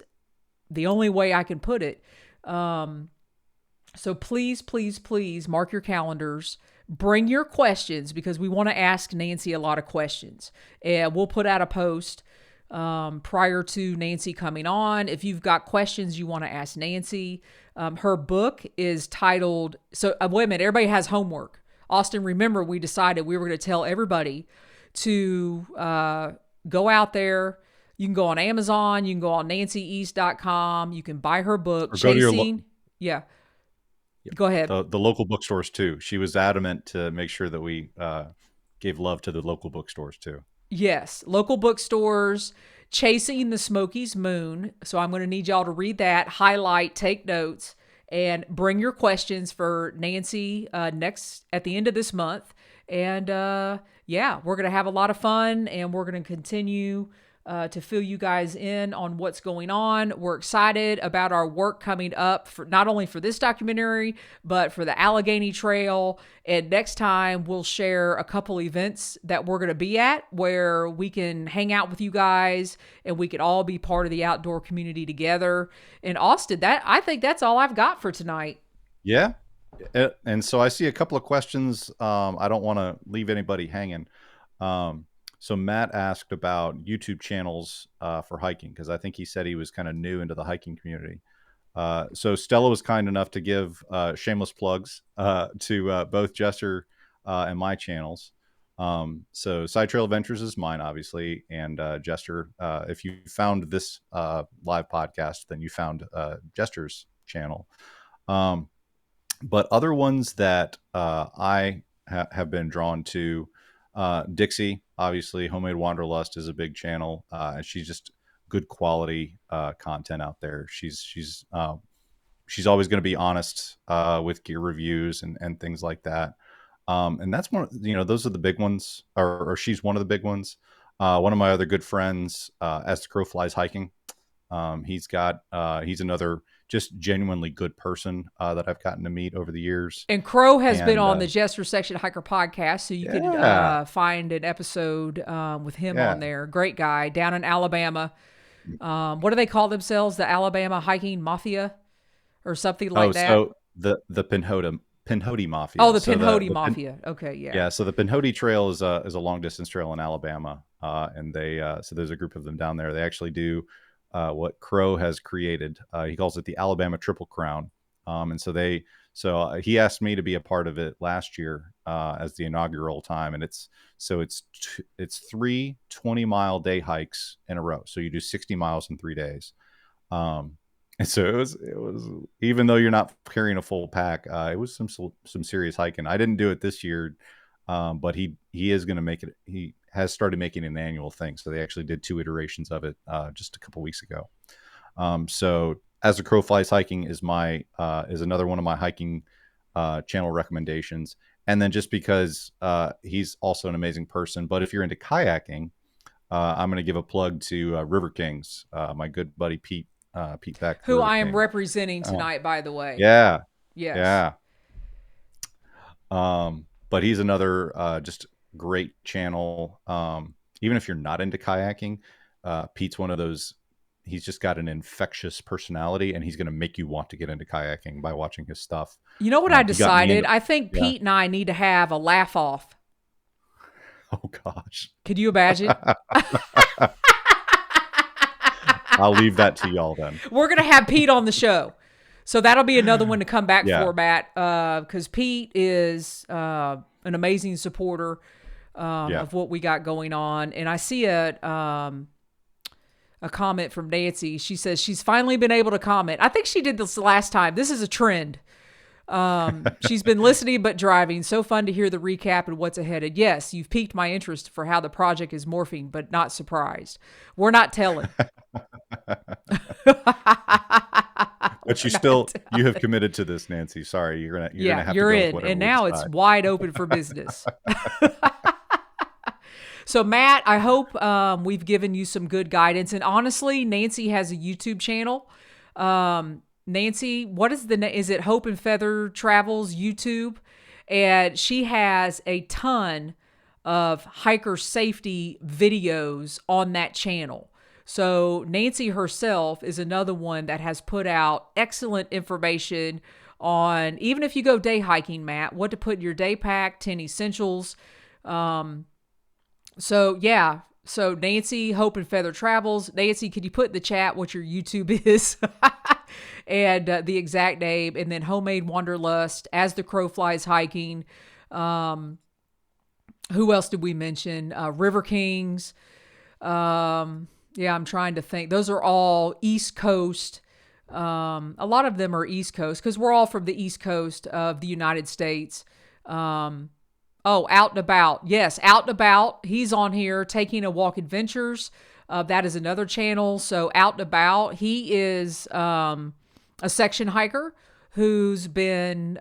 the only way I can put it. So please, please, please mark your calendars. Bring your questions, because we want to ask Nancy a lot of questions. And we'll put out a post prior to Nancy coming on. If you've got questions you want to ask Nancy, her book is titled, so wait a minute, everybody has homework. Austin, remember, we decided we were going to tell everybody to go out there. You can go on Amazon. You can go on nancyeast.com. You can buy her book, or Chasing. Yeah. Go ahead. The local bookstores too. She was adamant to make sure that we gave love to the local bookstores too. Yes, local bookstores, Chasing the Smokies Moon. So I'm going to need y'all to read that, highlight, take notes, and bring your questions for Nancy next at the end of this month. And we're going to have a lot of fun, and we're going to continue to fill you guys in on what's going on. We're excited about our work coming up, for not only for this documentary, but for the Allegheny Trail. And next time we'll share a couple events that we're going to be at, where we can hang out with you guys and we can all be part of the outdoor community together. And Austin, I think that's all I've got for tonight. Yeah. And so I see a couple of questions. I don't want to leave anybody hanging. So Matt asked about YouTube channels for hiking, because I think he said he was kind of new into the hiking community. So Stella was kind enough to give shameless plugs to both Jester and my channels. So Side Trail Adventures is mine, obviously, and Jester. If you found this live podcast, then you found Jester's channel. But other ones that I have been drawn to. Dixie, obviously, Homemade Wanderlust is a big channel, and she's just good quality content out there. She's always going to be honest with gear reviews and things like that. And that's one, those are the big ones, or she's one of the big ones. One of my other good friends, As the Crow Flies Hiking. He's another just genuinely good person that I've gotten to meet over the years. And Crow has been on the Jester Section Hiker podcast, so you could find an episode with him on there. Great guy down in Alabama. What do they call themselves? The Alabama Hiking Mafia or something like that? So the Pinhoti Mafia. Oh, the Pinhoti Mafia. Okay, yeah. Yeah, so the Pinhoti Trail is a long distance trail in Alabama, and so there's a group of them down there. They actually do what Crow has created. He calls it the Alabama Triple Crown, and so he asked me to be a part of it last year as the inaugural time, and it's 3 20-mile day hikes in a row. So you do 60 miles in 3 days. And so it was even though you're not carrying a full pack, it was some serious hiking. I didn't do it this year, but he is going to make it. He has started making an annual thing. So they actually did 2 iterations of it just a couple weeks ago. So As the Crow Flies Hiking is another one of my hiking channel recommendations. And then just because he's also an amazing person, but if you're into kayaking, I'm going to give a plug to River Kings, my good buddy Pete Beck, who I am representing tonight, by the way. Yeah. Yes. Yeah. But he's another just great channel. Even if you're not into kayaking, Pete's one of those. He's just got an infectious personality, and he's going to make you want to get into kayaking by watching his stuff. You know what I decided? I think Pete and I need to have a laugh off. Oh gosh. Could you imagine? I'll leave that to y'all then. We're going to have Pete on the show. So that'll be another one to come back for, Matt, because Pete is an amazing supporter of what we got going on. And I see a comment from Nancy. She says she's finally been able to comment. I think she did this last time. This is a trend. She's been listening but driving. So fun to hear the recap and what's ahead. And yes, you've piqued my interest for how the project is morphing, but not surprised. We're not telling. But you have committed to this, Nancy. Sorry, you're gonna have to go in, with and now it's wide open for business. So Matt, I hope we've given you some good guidance. And honestly, Nancy has a YouTube channel. Nancy, what is is it Hope and Feather Travels YouTube? And she has a ton of hiker safety videos on that channel. So Nancy herself is another one that has put out excellent information on, even if you go day hiking, Matt, what to put in your day pack, 10 essentials. So Nancy, Hope and Feather Travels. Nancy, could you put in the chat what your YouTube is and the exact name, and then Homemade Wanderlust, As the Crow Flies Hiking. Who else did we mention? River Kings. I'm trying to think. Those are all East Coast. A lot of them are East Coast because we're all from the East Coast of the United States. Out and About. Yes, Out and About. He's on here, Taking a Walk Adventures. That is another channel. So Out and About. He is a section hiker who's been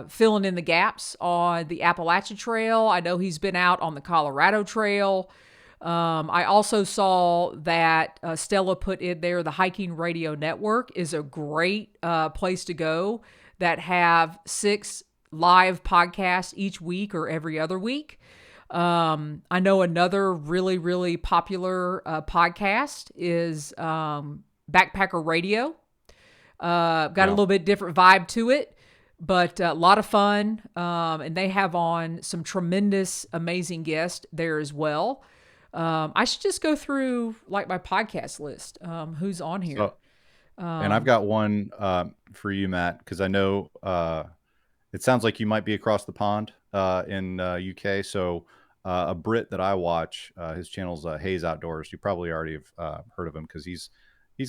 filling in the gaps on the Appalachian Trail. I know he's been out on the Colorado Trail. I also saw that Stella put in there, the Hiking Radio Network is a great place to go that have 6 live podcasts each week or every other week. I know another really, really popular podcast is Backpacker Radio. Got a little bit different vibe to it, but a lot of fun. And they have on some tremendous, amazing guests there as well. I should just go through like my podcast list. Who's on here? So, and I've got one for you, Matt, because I know it sounds like you might be across the pond in UK. So a Brit that I watch, his channel's Hayes Outdoors. You probably already have heard of him because he's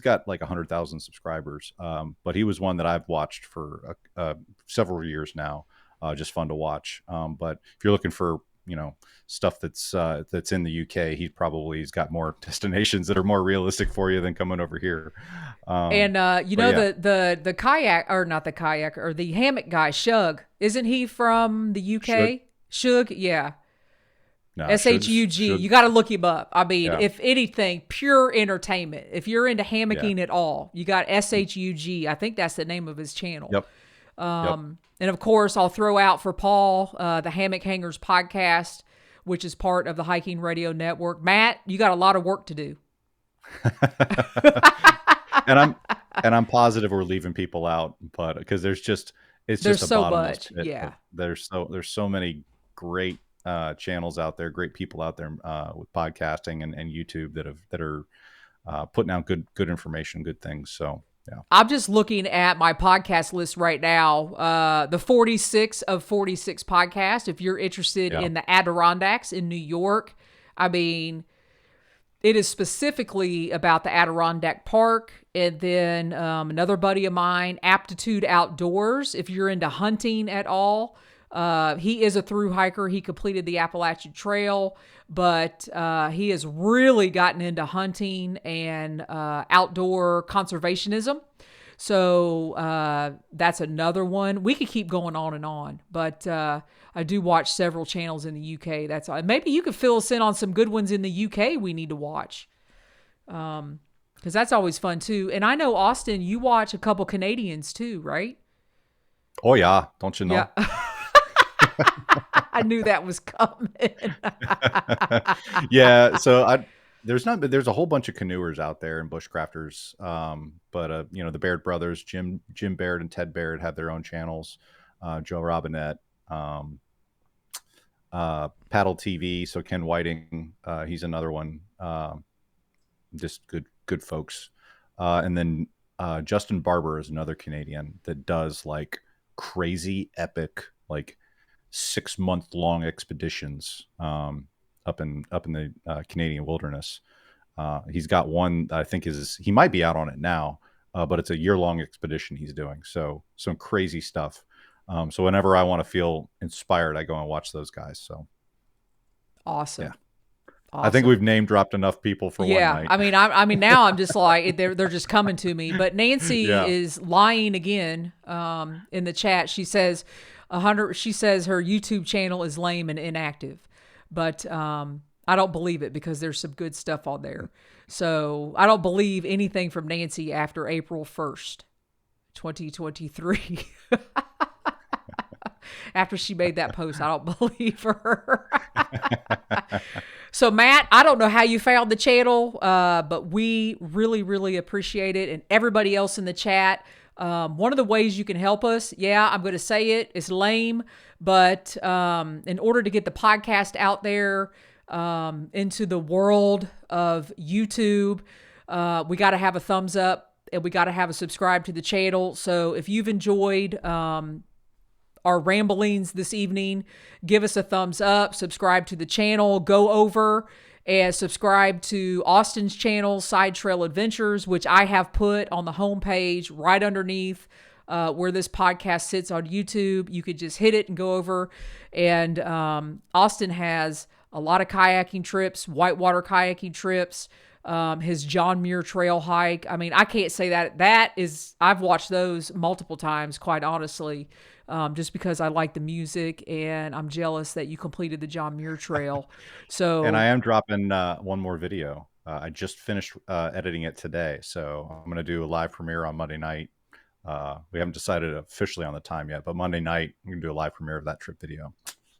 got like 100,000 subscribers. But he was one that I've watched for several years now. just fun to watch. But if you're looking for, stuff that's in the UK, he's got more destinations that are more realistic for you than coming over here. And the kayak, or not the kayak, or the hammock guy, Shug, isn't he from the UK? Shug, yeah. No, Shug. Shug. You got to look him up. I mean, Yeah. if anything, pure entertainment. If you're into hammocking at all, you got Shug. I think that's the name of his channel. Yep. And of course, I'll throw out for Paul the Hammock Hangers podcast, which is part of the Hiking Radio Network. Matt, you got a lot of work to do. and I'm positive we're leaving people out, but because there's just a bottomless pit. Yeah. There's so many great channels out there, great people out there with podcasting and YouTube that are putting out good information, good things. So yeah. I'm just looking at my podcast list right now. The 46 of 46 podcast. If you're interested in the Adirondacks in New York, I mean, it is specifically about the Adirondack Park. And then another buddy of mine, Aptitude Outdoors. If you're into hunting at all, he is a thru hiker. He completed the Appalachian Trail, but he has really gotten into hunting and outdoor conservationism. So that's another one. We could keep going on, but I do watch several channels in the UK. That's all. Maybe you could fill us in on some good ones in the UK we need to watch. Because that's always fun too. And I know, Austin, you watch a couple Canadians too, right? Oh yeah, don't you know? Yeah. I knew that was coming. Yeah, so there's a whole bunch of canoers out there and bushcrafters. But the Baird brothers, Jim Baird and Ted Baird, have their own channels. Joe Robinette, Paddle TV. So Ken Whiting, he's another one. Just good folks. And then Justin Barber is another Canadian that does like crazy epic, like 6-month-long expeditions up in the Canadian wilderness. He's got one that I think he might be out on it now, but it's a year-long expedition he's doing. So some crazy stuff. So whenever I want to feel inspired, I go and watch those guys. So awesome. Yeah. Awesome. I think we've name dropped enough people for one night. I mean, now I'm just like they're just coming to me. But Nancy is lying again in the chat. She says 100. She says her YouTube channel is lame and inactive, but I don't believe it because there's some good stuff on there. So I don't believe anything from Nancy after April 1st, 2023. After she made that post, I don't believe her. So Matt, I don't know how you found the channel, but we really, really appreciate it. And everybody else in the chat, one of the ways you can help us, I'm going to say it's lame, but in order to get the podcast out there into the world of YouTube, we got to have a thumbs up and we got to have a subscribe to the channel. So if you've enjoyed our ramblings this evening, give us a thumbs up, subscribe to the channel, go over and subscribe to Austin's channel, Side Trail Adventures, which I have put on the homepage right underneath where this podcast sits on YouTube. You could just hit it and go over. And Austin has a lot of kayaking trips, whitewater kayaking trips, his John Muir Trail hike. I mean, I can't say I've watched those multiple times, quite honestly. Just because I like the music and I'm jealous that you completed the John Muir Trail. So, and I am dropping one more video. I just finished editing it today. So I'm going to do a live premiere on Monday night. We haven't decided officially on the time yet, but Monday night, we're going to do a live premiere of that trip video.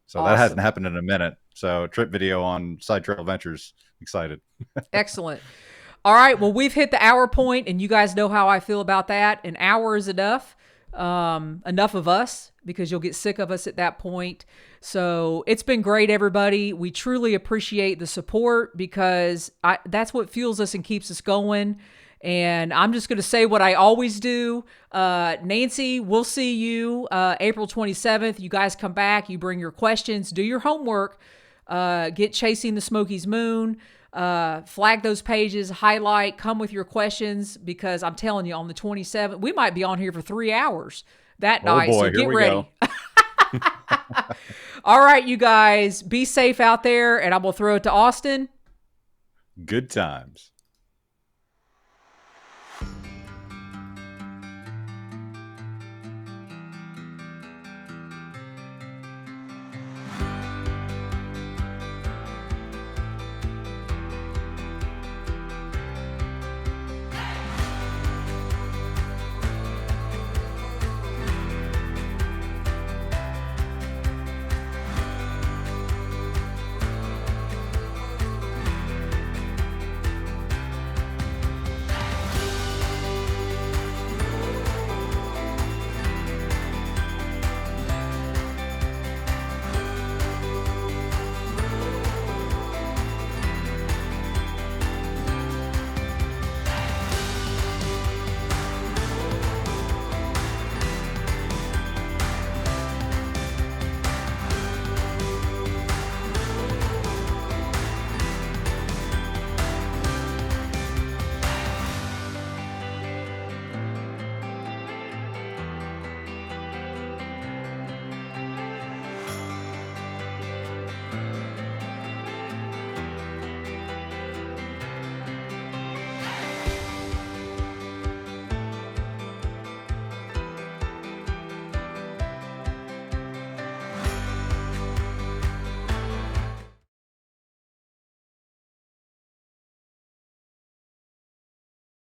So awesome. That hasn't happened in a minute. So trip video on Side Trail Adventures. Excited. Excellent. All right. Well, we've hit the hour point and you guys know how I feel about that. An hour is enough. Enough of us, because you'll get sick of us at that point. So it's been great, everybody. We truly appreciate the support because that's what fuels us and keeps us going. And I'm just going to say what I always do. Nancy, we'll see you April 27th. You guys come back, you bring your questions, do your homework, get Chasing the Smokies Moon, flag those pages, highlight, come with your questions, because I'm telling you, on the 27th, we might be on here for 3 hours that night. Boy, so get ready. All right, you guys, be safe out there, and I'm going to throw it to Austin. Good times.